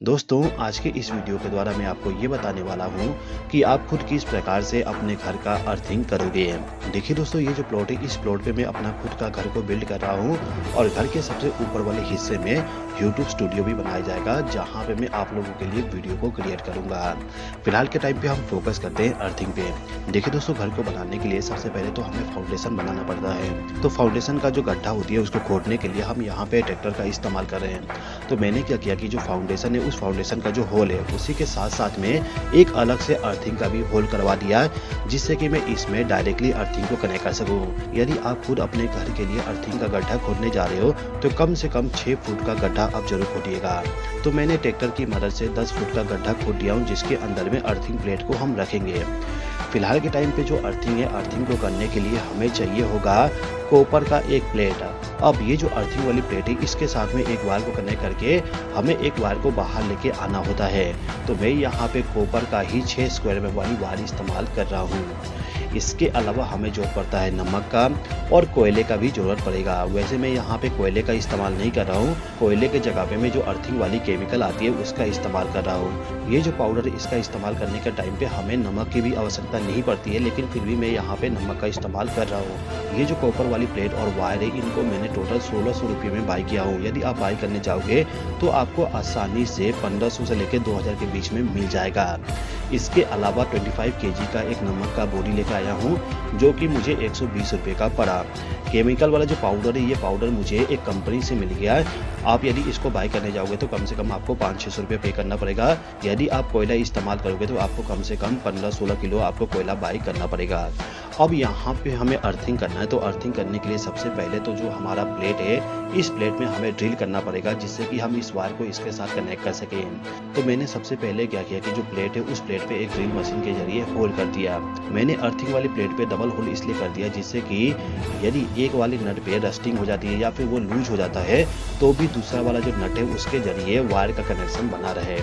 दोस्तों, आज के इस वीडियो के द्वारा मैं आपको ये बताने वाला हूँ कि आप खुद किस प्रकार से अपने घर का अर्थिंग करोगे। देखिए दोस्तों, ये जो प्लॉट है, इस प्लॉट पे मैं अपना खुद का घर को बिल्ड कर रहा हूँ और घर के सबसे ऊपर वाले हिस्से में यूट्यूब स्टूडियो भी बनाया जाएगा, जहाँ पे मैं आप लोगों के लिए वीडियो को क्रिएट करूँगा। फिलहाल के टाइम पे हम फोकस करते हैं अर्थिंग पे। देखिए दोस्तों, घर को बनाने के लिए सबसे पहले तो हमें फाउंडेशन बनाना पड़ता है। तो फाउंडेशन का जो गड्ढा होती है, उसको खोदने के लिए हम यहाँ पे ट्रैक्टर का इस्तेमाल कर रहे हैं। तो मैंने क्या किया कि जो फाउंडेशन है, उस फाउंडेशन का जो होल है, उसी के साथ साथ में एक अलग से अर्थिंग का भी होल करवा दिया, जिससे कि मैं इसमें डायरेक्टली अर्थिंग को कनेक्ट कर सकूं। यदि आप खुद अपने घर के लिए अर्थिंग का गड्ढा खोदने जा रहे हो तो कम से कम 6 फुट का गड्ढा आप जरूर खोदिएगा। तो मैंने ट्रैक्टर की मदद से 10 फुट का गड्ढा खोद दिया हूँ, जिसके अंदर में अर्थिंग प्लेट को हम रखेंगे। फिलहाल के टाइम पे जो अर्थिंग है, अर्थिंग को करने के लिए हमें चाहिए होगा कॉपर का एक प्लेट। अब ये जो अर्थिंग वाली प्लेट है, इसके साथ में एक वायर को कनेक्ट करके हमें एक वायर को बाहर लेके आना होता है। तो मैं यहाँ पे कॉपर का ही 6 स्क्वायर में वाली वायर इस्तेमाल कर रहा हूँ। इसके अलावा हमें जरूरत पड़ता है नमक का और कोयले का भी जरूरत पड़ेगा। वैसे मैं यहाँ पे कोयले का इस्तेमाल नहीं कर रहा हूँ। कोयले के जगह पे मैं जो अर्थिंग वाली केमिकल आती है, उसका इस्तेमाल कर रहा हूँ। ये जो पाउडर है, इसका इस्तेमाल करने के टाइम पे हमें नमक की भी आवश्यकता नहीं पड़ती है, लेकिन फिर भी मैं यहाँ पे नमक का इस्तेमाल कर रहा हूँ। ये जो कॉपर वाली प्लेट और वायर है, इनको मैंने टोटल 1600 रुपये में बाई किया हूँ। यदि आप बाई करने जाओगे तो आपको आसानी से 1500 से लेकर 2000 के बीच में मिल जाएगा। इसके अलावा 25 केजी का एक नमक का बोरी लेकर आया हूँ, जो कि मुझे 120 रुपये का पड़ा। केमिकल वाला जो पाउडर है, ये पाउडर मुझे एक कंपनी से मिल गया है। आप यदि इसको बाई करने जाओगे तो कम से कम आपको 500-600 रुपये पे करना पड़ेगा। यदि आप कोयला इस्तेमाल करोगे तो आपको कम से कम 15-16 किलो आपको कोयला बाई करना पड़ेगा। अब यहाँ पे हमें अर्थिंग करना है। तो अर्थिंग करने के लिए सबसे पहले तो जो हमारा प्लेट है, इस प्लेट में हमें ड्रिल करना पड़ेगा, जिससे कि हम इस वायर को इसके साथ कनेक्ट कर सकें। तो मैंने सबसे पहले क्या किया कि जो प्लेट है, उस प्लेट पे एक ड्रिल मशीन के जरिए होल कर दिया। मैंने अर्थिंग वाली प्लेट पे डबल होल इसलिए कर दिया, जिससे कि यदि एक वाली नट पे रस्टिंग हो जाती है या फिर वो लूज हो जाता है, तो भी दूसरा वाला जो नट है, उसके जरिए वायर का कनेक्शन बना रहे।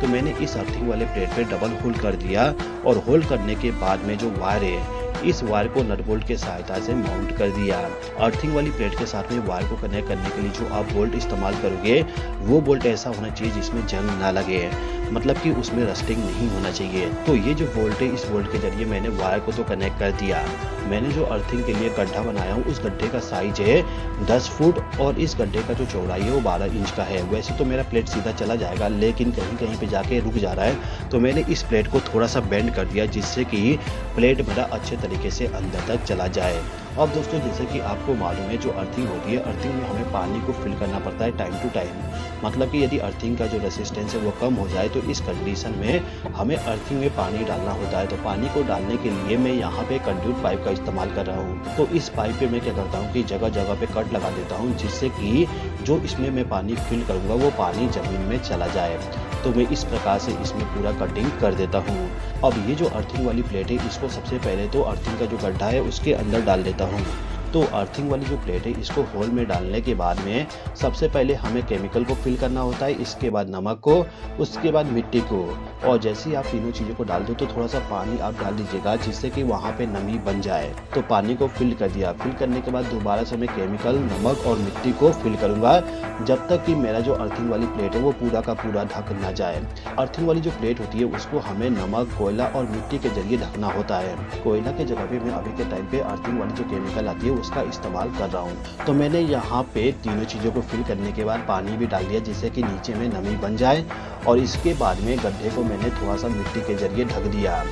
तो मैंने इस अर्थिंग वाले प्लेट पे डबल होल कर दिया और होल करने के बाद में जो वायर है, इस वायर को नट बोल्ट के सहायता से माउंट कर दिया। अर्थिंग वाली प्लेट के साथ में वायर को कनेक्ट करने के लिए जो आप बोल्ट इस्तेमाल करोगे, वो बोल्ट ऐसा होना चाहिए जिसमें जंग ना लगे, मतलब कि उसमें रस्टिंग नहीं होना चाहिए। तो ये जो बोल्ट है, इस बोल्ट के जरिए मैंने वायर को तो कनेक्ट कर दिया। मैंने जो अर्थिंग के लिए गड्ढा बनाया हूँ, उस गड्ढे का साइज है 10 फुट और इस गड्ढे का जो चौड़ाई है वो 12 इंच का है। वैसे तो मेरा प्लेट सीधा चला जाएगा, लेकिन कहीं कहीं पे जाके रुक जा रहा है, तो मैंने इस प्लेट को थोड़ा सा बेंड कर दिया, जिससे कि प्लेट मेरा अच्छे तरीके से अंदर तक चला जाए। अब दोस्तों, जैसे कि आपको मालूम है, जो अर्थिंग होती है, अर्थिंग में हमें पानी को फिल करना पड़ता है टाइम टू टाइम। मतलब कि यदि अर्थिंग का जो रेसिस्टेंस है वो कम हो जाए, तो इस कंडीशन में हमें अर्थिंग में पानी डालना होता है। तो पानी को डालने के लिए मैं यहाँ पे कंड्यूट पाइप का इस्तेमाल कर रहा हूँ। तो इस पाइप पे मैं क्या करता हूँ कि जगह जगह पे कट लगा देता हूँ, जिससे कि जो इसमें मैं पानी फिल करूँगा, वो पानी जमीन में चला जाए। तो मैं इस प्रकार से इसमें पूरा कटिंग कर देता हूँ। अब ये जो अर्थिंग वाली प्लेट है, इसको सबसे पहले तो अर्थिंग का जो गड्ढा है, उसके अंदर डाल देता हूँ। तो अर्थिंग वाली जो प्लेट है, इसको होल में डालने के बाद में सबसे पहले हमें केमिकल को फिल करना होता है, इसके बाद नमक को, उसके बाद मिट्टी को। और जैसे ही आप तीनों चीज़ों को डाल दो, तो थोड़ा सा पानी आप डाल दीजिएगा, जिससे कि वहाँ पे नमी बन जाए। तो पानी को फिल कर दिया। फिल करने के बाद दोबारा से मैं केमिकल, नमक और मिट्टी को फिल करूँगा, जब तक कि मेरा जो अर्थिंग वाली प्लेट है वो पूरा का पूरा ढक ना जाए। अर्थिंग वाली जो प्लेट होती है, उसको हमें नमक, कोयला और मिट्टी के जरिए ढकना होता है। कोयला के जगह पे मैं अभी के टाइम पे अर्थिंग वाली जो केमिकल आती है, उसका इस्तेमाल कर रहा हूँ। तो मैंने यहाँ पे तीनों चीज़ों को फिल करने के बाद पानी भी डाल दिया, जिससे कि नीचे में नमी बन जाए। और इसके बाद में गड्ढे को मैंने थोड़ा सा मिट्टी के जरिए ढक दिया।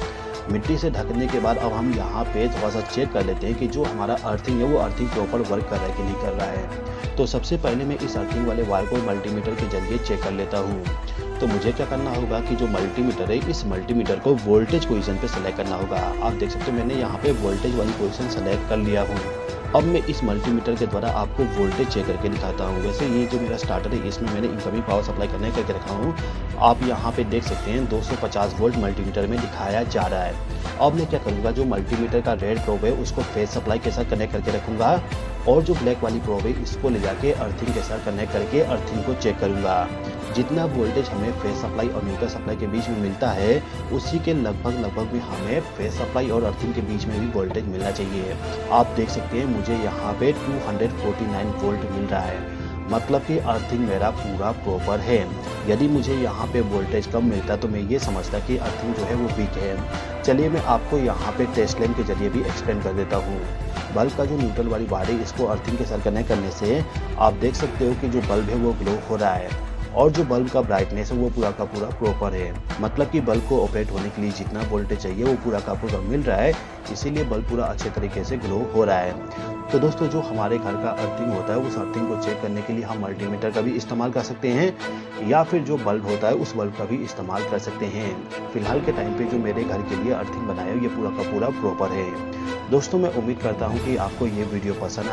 मिट्टी से ढकने के बाद अब हम यहाँ पे थोड़ा सा चेक कर लेते हैं कि जो हमारा अर्थिंग है, वो अर्थिंग प्रॉपर वर्क कर रहा है कि नहीं कर रहा है। तो सबसे पहले मैं इस अर्थिंग वाले वायर को मल्टीमीटर के जरिए चेक कर लेता हूँ। तो मुझे क्या करना होगा कि जो मल्टीमीटर है, इस मल्टीमीटर को वोल्टेज पोजीशन पे सेलेक्ट करना होगा। आप देख सकते हो, मैंने यहाँ पे वोल्टेज वाली पोजीशन सेलेक्ट कर लिया हूँ। अब मैं इस मल्टीमीटर के द्वारा आपको वोल्टेज चेक करके दिखाता हूँ। वैसे ये जो मेरा स्टार्टर है, इसमें मैंने इनकमिंग पावर सप्लाई कनेक्ट करके रखा हूँ। आप यहाँ पे देख सकते हैं 250 वोल्ट मल्टीमीटर में दिखाया जा रहा है। अब मैं क्या करूँगा, जो मल्टीमीटर का रेड प्रोब है, उसको फेज सप्लाई के साथ कनेक्ट करके रखूँगा, और जो ब्लैक वाली प्रोब है, इसको ले जाके अर्थिंग के साथ कनेक्ट करके अर्थिंग को चेक करूँगा। जितना वोल्टेज हमें फेज सप्लाई और न्यूट्रल सप्लाई के बीच में मिलता है, उसी के लगभग में हमें फेज सप्लाई और अर्थिंग के बीच में भी वोल्टेज मिलना चाहिए। आप देख सकते हैं, मुझे यहाँ पे 249 वोल्ट मिल रहा है। मतलब कि अर्थिंग मेरा पूरा प्रॉपर है। यदि मुझे यहाँ पे वोल्टेज कम मिलता तो मैं ये समझता कि अर्थिंग जो है वो वीक है। चलिए मैं आपको यहाँ पे टेस्ट लैंप के जरिए भी एक्सप्लेन कर देता हूँ। बल्ब का जो न्यूट्रल वाली वायर है इसको अर्थिंग के साथ कनेक्ट करने से आप देख सकते हो कि जो बल्ब है वो ग्लो हो रहा है और जो बल्ब का ब्राइटनेस है वो पूरा का पूरा प्रॉपर है। मतलब कि बल्ब को ऑपरेट होने के लिए जितना वोल्टेज चाहिए वो पूरा का पूरा मिल रहा है, इसीलिए बल्ब पूरा अच्छे तरीके से ग्लो हो रहा है। तो दोस्तों जो हमारे घर का अर्थिंग होता है उस अर्थिंग को चेक करने के लिए हम मल्टीमीटर का भी इस्तेमाल कर सकते हैं या फिर जो बल्ब होता है उस बल्ब का भी इस्तेमाल कर सकते हैं। फिलहाल के टाइम पे जो मेरे घर के लिए अर्थिंग बनाया है ये पूरा का पूरा प्रॉपर है। दोस्तों मैं उम्मीद करता हूँ कि आपको ये वीडियो पसंद आए।